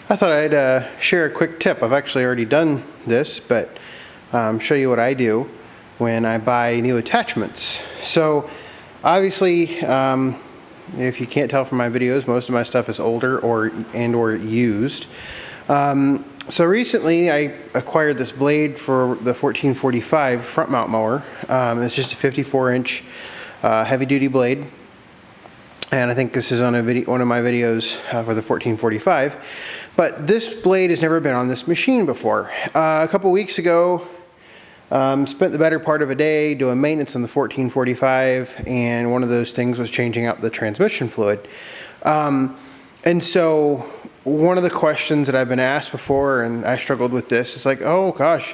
I thought I'd share a quick tip. I've actually already done this, but show you what I do when I buy new attachments. So obviously, if you can't tell from my videos, most of my stuff is older or used. So recently I acquired this blade for the 1445 front mount mower. It's just a 54-inch heavy duty blade. And I think this is on one of my videos for the 1445. But this blade has never been on this machine before. A couple weeks ago, spent the better part of a day doing maintenance on the 1445, and one of those things was changing out the transmission fluid. And so one of the questions that I've been asked before, and I struggled with this, is like, oh gosh,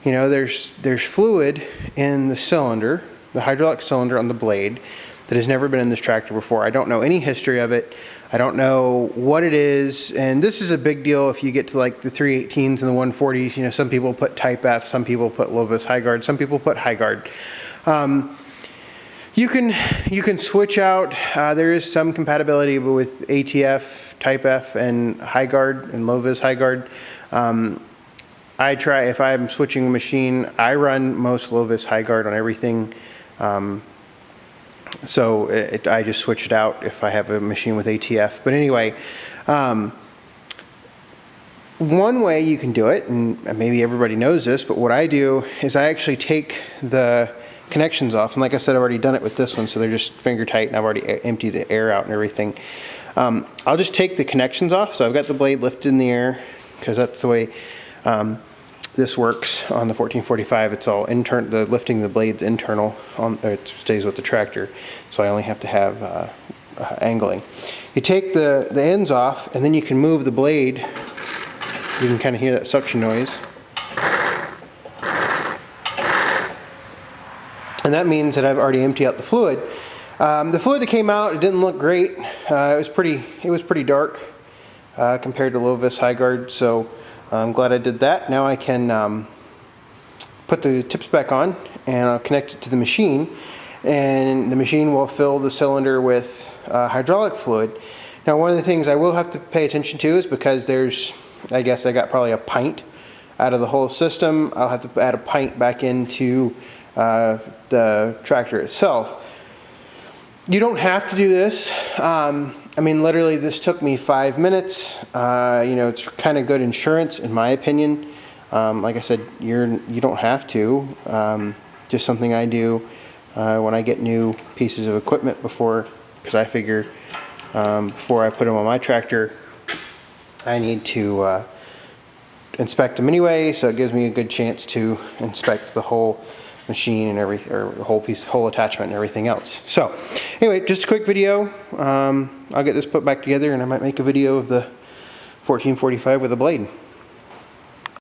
you know, there's fluid in the cylinder, the hydraulic cylinder on the blade, that has never been in this tractor before. I don't know any history of it. I don't know what it is, and this is a big deal if you get to like the 318s and the 140s. You know, some people put Type F, some people put low-vis high guard, some people put high guard. You can switch out. There is some compatibility with ATF, Type F, and high guard and low-vis high guard. I try, if I'm switching a machine, I run most low-vis high guard on everything. So I just switch it out if I have a machine with ATF. But anyway, one way you can do it, and maybe everybody knows this, but what I do is I actually take the connections off. And like I said, I've already done it with this one, so they're just finger tight, and I've already emptied the air out and everything. I'll just take the connections off. So I've got the blade lifted in the air, because that's the way this works on the 1445. It's all internal. The lifting the blade's internal. It stays with the tractor, so I only have to have angling. You take the ends off, and then you can move the blade. You can kind of hear that suction noise, and that means that I've already emptied out the fluid. The fluid that came out, it didn't look great. It was pretty dark compared to low-vis high guard. So I'm glad I did that. Now I can put the tips back on, and I'll connect it to the machine, and the machine will fill the cylinder with hydraulic fluid. Now, one of the things I will have to pay attention to is because I guess I got probably a pint out of the whole system. I'll have to add a pint back into the tractor itself. You don't have to do this. I mean, literally, this took me 5 minutes. You know, it's kind of good insurance, in my opinion. Like I said, you don't have to. Just something I do when I get new pieces of equipment because I figure before I put them on my tractor, I need to inspect them anyway. So it gives me a good chance to inspect the whole machine and whole attachment and everything else. So anyway, just a quick video. I'll get this put back together, and I might make a video of the 1445 with a blade.